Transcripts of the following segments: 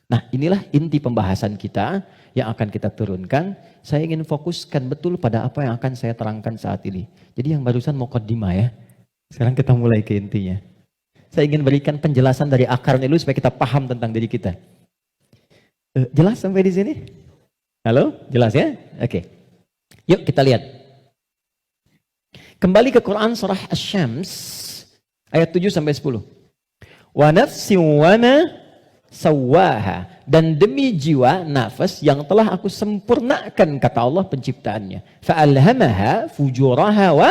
Nah, inilah inti pembahasan kita yang akan kita turunkan. Saya ingin fokuskan betul pada apa yang akan saya terangkan saat ini. Jadi yang barusan muqaddimah ya. Sekarang kita mulai ke intinya. Saya ingin berikan penjelasan dari akarnya dulu supaya kita paham tentang diri kita. Jelas sampai di sini? Halo? Jelas ya? Oke. Yuk kita lihat. Kembali ke Quran surah Asy-Syams ayat 7 sampai 10. Wa nafsin wa ma sawwaha, dan demi jiwa nafas yang telah aku sempurnakan, kata Allah penciptaannya. Fa'alhamaha fujuraha wa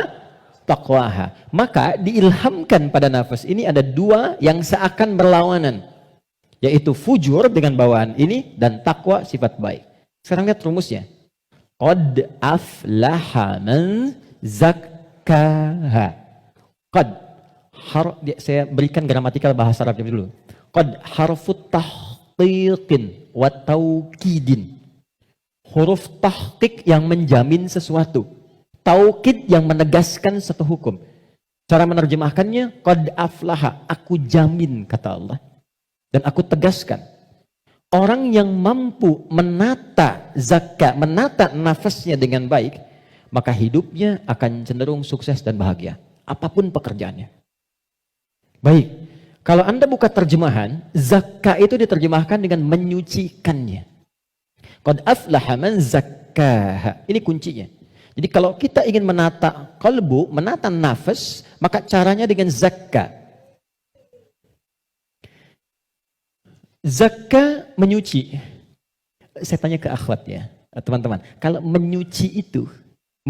taqwaha. Maka diilhamkan pada nafas ini ada dua yang seakan berlawanan, yaitu fujur dengan bawaan ini dan takwa sifat baik. Sekarang lihat rumusnya. Qad aflaha man zakkaha. Qad, saya berikan gramatikal bahasa Arabnya dulu. Qad harfut tahqiqin wa taukidin. Huruf tahqiq yang menjamin sesuatu. Taukid yang menegaskan satu hukum. Cara menerjemahkannya, qad aflaha, aku jamin, kata Allah. Dan aku tegaskan. Orang yang mampu menata zakat, menata nafasnya dengan baik, maka hidupnya akan cenderung sukses dan bahagia. Apapun pekerjaannya. Baik. Kalau Anda buka terjemahan, zakka itu diterjemahkan dengan menyucikannya. Qad aflaha man zakkaha. Ini kuncinya. Jadi kalau kita ingin menata qalbu, menata nafas, maka caranya dengan zakka. Zakka menyuci. Saya tanya ke akhwat ya, teman-teman. Kalau menyuci itu,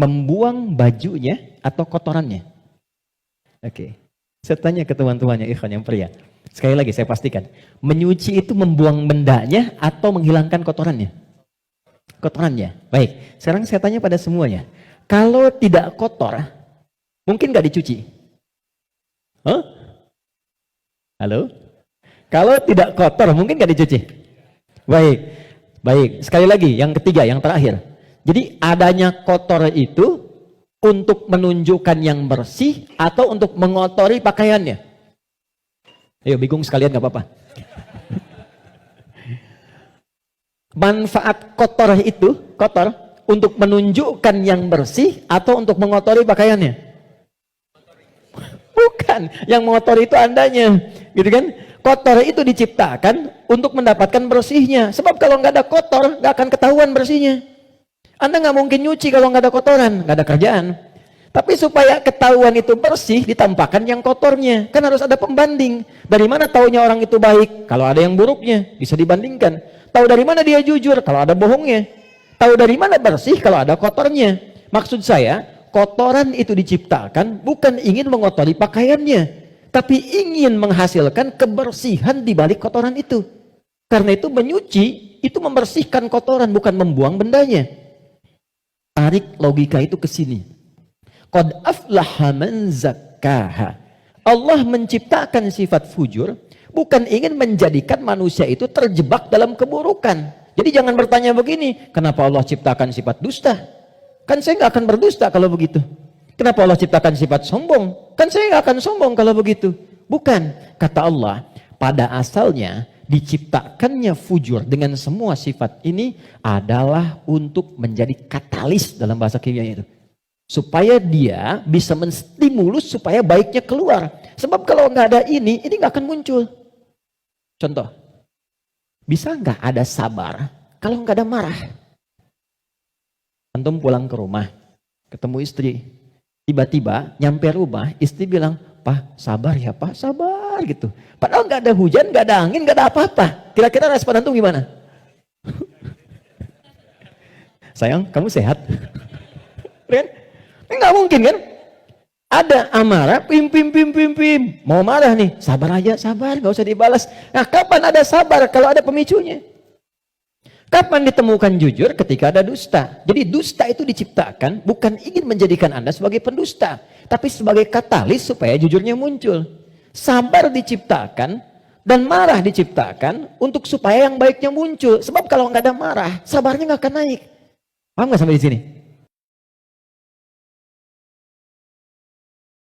membuang bajunya atau kotorannya? Oke. Saya tanya ke teman-temannya ikhwan yang pria. Sekali lagi saya pastikan. Menyuci itu membuang bendanya atau menghilangkan kotorannya? Kotorannya. Baik. Sekarang saya tanya pada semuanya. Kalau tidak kotor, mungkin nggak dicuci? Huh? Halo? Kalau tidak kotor, mungkin nggak dicuci? Baik. Baik. Sekali lagi, yang ketiga, yang terakhir. Jadi adanya kotor itu untuk menunjukkan yang bersih atau untuk mengotori pakaiannya? Ayo, bingung sekalian gak apa-apa. Manfaat kotor itu, kotor, untuk menunjukkan yang bersih atau untuk mengotori pakaiannya? Bukan, yang mengotori itu andanya, gitu kan? Kotor itu diciptakan untuk mendapatkan bersihnya. Sebab kalau nggak ada kotor, nggak akan ketahuan bersihnya. Anda nggak mungkin nyuci kalau nggak ada kotoran, nggak ada kerjaan. Tapi supaya ketahuan itu bersih, ditampakkan yang kotornya. Kan harus ada pembanding. Dari mana taunya orang itu baik? Kalau ada yang buruknya, bisa dibandingkan. Tahu dari mana dia jujur? Kalau ada bohongnya. Tahu dari mana bersih? Kalau ada kotornya. Maksud saya, kotoran itu diciptakan bukan ingin mengotori pakaiannya, tapi ingin menghasilkan kebersihan di balik kotoran itu. Karena itu menyuci, itu membersihkan kotoran, bukan membuang bendanya. Tarik logika itu ke sini. Qad aflaha man zakkaha. Allah menciptakan sifat fujur bukan ingin menjadikan manusia itu terjebak dalam keburukan. Jadi jangan bertanya begini, kenapa Allah ciptakan sifat dusta? Kan saya nggak akan berdusta kalau begitu. Kenapa Allah ciptakan sifat sombong? Kan saya nggak akan sombong kalau begitu. Bukan, kata Allah, pada asalnya diciptakannya fujur dengan semua sifat ini adalah untuk menjadi katalis dalam bahasa kimia itu. Supaya dia bisa menstimulus supaya baiknya keluar. Sebab kalau nggak ada ini nggak akan muncul. Contoh, bisa nggak ada sabar kalau nggak ada marah? Antum pulang ke rumah, ketemu istri, tiba-tiba nyampe rumah, istri bilang, "Pak, sabar ya Pak, sabar," gitu. Padahal nggak ada hujan, nggak ada angin, nggak ada apa-apa. Kira-kira respon antum gimana? Sayang, kamu sehat? Kan? Nggak mungkin kan? Ada amarah, pim. Mau marah nih, sabar aja, sabar, nggak usah dibalas. Nah, kapan ada sabar kalau ada pemicunya? Kapan ditemukan jujur? Ketika ada dusta. Jadi dusta itu diciptakan bukan ingin menjadikan Anda sebagai pendusta, tapi sebagai katalis supaya jujurnya muncul. Sabar diciptakan dan marah diciptakan untuk supaya yang baiknya muncul. Sebab kalau nggak ada marah, sabarnya nggak akan naik. Paham nggak sampai di sini?